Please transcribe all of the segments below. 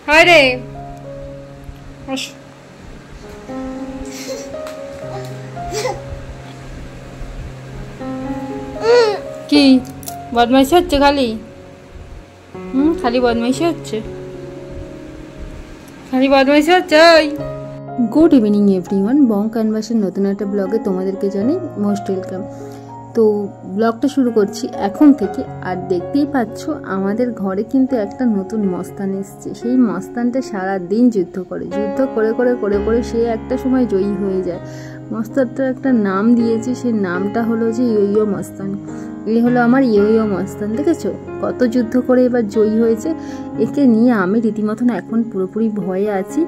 हाय रे কি বদমাইশি হচ্ছে খালি খালি বদমাইশি হচ্ছে গুড ইভিনিং এভরিওয়ান বং ক্যানভাসের নতুন একটা ব্লগে তোমাদেরকে জানাই মোস্ট ওয়েলকাম। তো ব্লগটা শুরু করছি এখন থেকে। আর দেখতেই পাচ্ছ আমাদের ঘরে কিন্তু একটা নতুন মস্তান এসছে। সেই মস্তানটা সারা দিন যুদ্ধ করে সে একটা সময় জয়ী হয়ে যায়। মস্তানটার একটা নাম দিয়েছে, সেই নামটা হলো যে ইয়ো মস্তান। এই হলো আমার ইয়ো মস্তান। দেখেছো কত যুদ্ধ করে এবার জয়ী হয়েছে। একে নিয়ে আমি রীতিমতন এখন পুরোপুরি ভয়ে আছি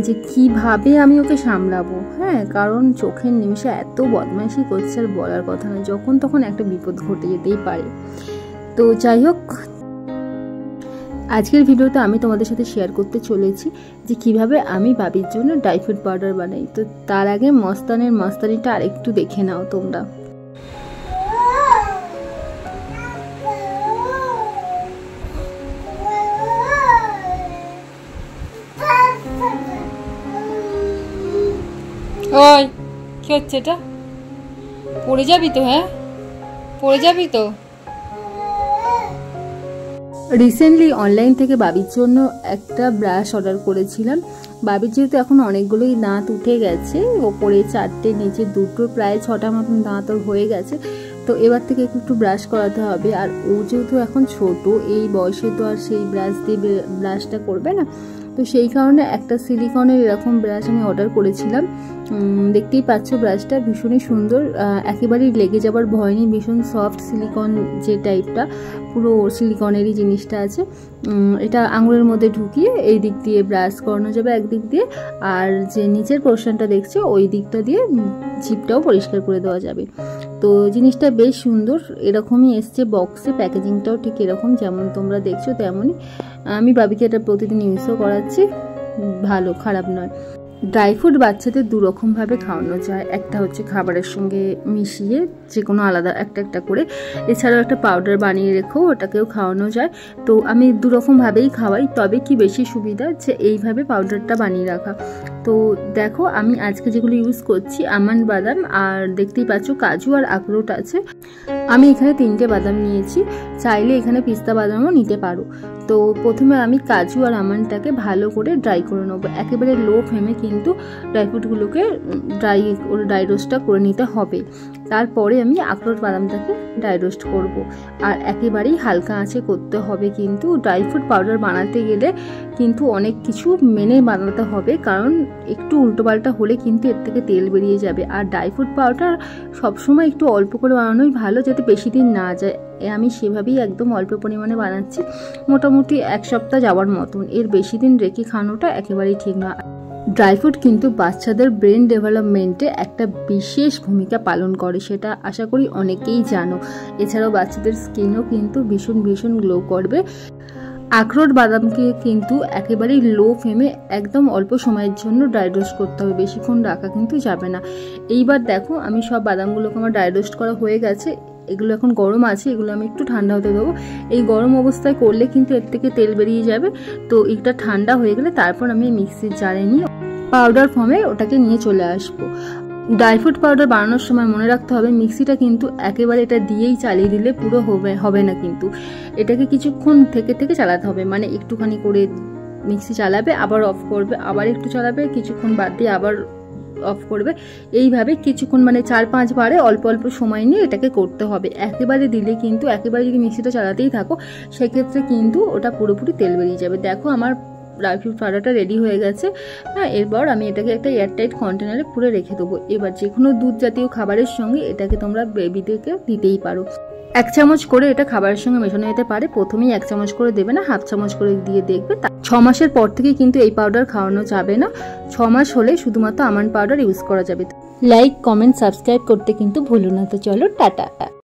যে কিভাবে আমি ওকে সামলাবো। হ্যাঁ, কারণ চোখের নিমিষে এত বদমাইশি করছে আর বলার কথা না, যখন তখন একটা বিপদ ঘটে যেতেই পারে। তো যাই হোক, আজকের ভিডিওতে আমি তোমাদের সাথে শেয়ার করতে চলেছি যে কিভাবে আমি বাবির জন্য ড্রাই ফ্রুট পাউডার বানাই। তো তার আগে মস্তানিটা আরেকটু দেখে নাও তোমরা। ওই কি হচ্ছে এটা? পড়ে যাবি তো? হ্যাঁ পড়ে যাবি তো। রিসেন্টলি অনলাইন থেকে বাবির জন্য একটা ব্রাশ অর্ডার করেছিলাম। বাবির যেহেতু এখন অনেকগুলোই দাঁত উঠে গেছে, ওপরে 4টে নিচে 2টো, প্রায় 6টা মতন দাঁত ওর হয়ে গেছে। তো এবার থেকে একটু ব্রাশ করাতে হবে। আর ও যেহেতু এখন ছোট, এই বয়সে তো আর সেই ব্রাশ দিয়ে ব্রাশটা করবে না। তো সেই কারণে একটা সিলিকনের এরকম ব্রাশ আমি অর্ডার করেছিলাম। দেখতেই পাচ্ছ ব্রাশটা ভীষণই সুন্দর, একেবারেই লেগে যাবার ভয় নেই। ভীষণ সফট সিলিকন যে টাইপটা, পুরো সিলিকনেরই জিনিসটা আছে। এটা আঙুলের মধ্যে ঢুকিয়ে এই দিক দিয়ে ব্রাশ করানো যাবে একদিক দিয়ে, আর যে নিচের পোর্শনটা দেখছো ওই দিকটা দিয়ে জিপটাও পরিষ্কার করে দেওয়া যাবে। তো জিনিসটা বেশ সুন্দর, এরকমই এসছে বক্সে। প্যাকেজিংটাও ঠিক এরকম যেমন তোমরা দেখছো তেমনই। আমি বাবিকে এটা প্রতিদিন ইউজও করাচ্ছি, ভালো, খারাপ নয়। ড্রাই ফ্রুট বাচ্চাদের দুরকমভাবে খাওয়ানো যায়। একটা হচ্ছে খাবারের সঙ্গে মিশিয়ে যে কোনো আলাদা একটা করে, এছাড়াও একটা পাউডার বানিয়ে রেখেও ওটাকেও খাওয়ানো যায়। তো আমি দুরকমভাবেই খাওয়াই, তবে কি বেশি সুবিধা যে এইভাবে পাউডারটা বানিয়ে রাখা। তো দেখো আমি আজকে যেগুলো ইউজ করছি, আমন্ড বাদাম, আর দেখতেই পাচ্ছ কাজু আর আখরোট আছে। আমি এখানে 3টে বাদাম নিয়েছি, চাইলে এখানে পিস্তা বাদামও নিতে পারো। তো প্রথমে আমি কাজু আর আমন্ডটাকে ভালো করে ড্রাই করে নেবো। একেবারে লো ফ্লেমে কিন্তু ড্রাই ফ্রুটগুলোকে ড্রাই রোস্টটা করে নিতে হবে। তারপরে আমি আখরোট বাদামটাকে ড্রাই রোস্ট করব। আর একেবারেই হালকা আঁচে করতে হবে। কিন্তু ড্রাই ফ্রুট পাউডার বানাতে গেলে কিন্তু অনেক কিছু মেনে বানাতে হবে, কারণ একটু উল্টোপাল্টা হলে কিন্তু এর থেকে তেল বেরিয়ে যাবে। আর ড্রাই ফ্রুট পাউডার সবসময় একটু অল্প করে বানানোই ভালো, যাতে বেশি দিন না যায়। আমি সেভাবেই একদম অল্প পরিমাণে বানাচ্ছি, মোটামুটি 1 সপ্তাহ যাওয়ার মতন। এর বেশি দিন রেখে খাওয়ানোটা একেবারেই ঠিক না। ড্রাই ফ্রুট কিন্তু বাচ্চাদের ব্রেন ডেভেলপমেন্টে একটা বিশেষ ভূমিকা পালন করে, সেটা আশা করি অনেকেই জানো। এছাড়াও বাচ্চাদের স্কিনও কিন্তু ভীষণ গ্লো করবে। আখরোট বাদামকে কিন্তু একেবারেই লো ফ্লেমে একদম অল্প সময়ের জন্য ড্রাই রোস্ট করতে হবে, বেশিক্ষণ রাখা কিন্তু যাবে না। এইবার দেখো আমি সব বাদামগুলোকে আমার ড্রাই রোস্ট করা হয়ে গেছে। এগুলো এখন গরম আছে, এগুলো আমি একটু ঠান্ডা হতে দেবো। এই গরম অবস্থায় করলে কিন্তু এর থেকে তেল বেরিয়ে যাবে। তো এটা ঠান্ডা হয়ে গেলে তারপর আমি মিক্সির জারে নিয়ে পাউডার ফর্মে ওটাকে নিয়ে চলে আসবো। ড্রাই ফ্রুট পাউডার বানানোর সময় মনে রাখতে হবে মিক্সিটা কিন্তু একেবারে এটা দিয়েই চালিয়ে দিলে পুরো হবে না, কিন্তু এটাকে কিছুক্ষণ থেকে চালাতে হবে। মানে একটুখানি করে মিক্সি চালাবে, আবার অফ করবে, আবার একটু চালাবে, কিছুক্ষণ বাদ দিয়ে আবার অফ করবে। এইভাবে কিছুক্ষণ, মানে 4-5 বারে অল্প সময় নিয়ে এটাকে করতে হবে। একেবারে দিলে কিন্তু, একেবারে যদি মিক্সিটা চালাতেই থাকো সেক্ষেত্রে কিন্তু ওটা পুরোপুরি তেল বেরিয়ে যাবে। দেখো আমার ড্রাই ফ্রুট পাউডারটা রেডি হয়ে গেছে। হ্যাঁ, এরপর আমি এটাকে একটা এয়ারটাইট কন্টেনারে পুরো রেখে দেবো। এবার যে কোনো দুধ জাতীয় খাবারের সঙ্গে এটাকে তোমরা বেবিদেরকে দিতেই পারো। 1 চামচ করে এটা খাবারের সঙ্গে মেশানো যেতে পারে। প্রথমেই 1 চামচ করে দেবে না, হাফ চামচ করে দিয়ে দেখবে। 6 মাসের পর থেকে কিন্তু এই পাউডার খাওয়ানো যাবে না। 6 মাস হলে শুধুমাত্র আমন্ড পাউডার ইউজ করা যাবে। লাইক, কমেন্ট, সাবস্ক্রাইব করতে কিন্তু ভুলো না। তো চলো টাটা।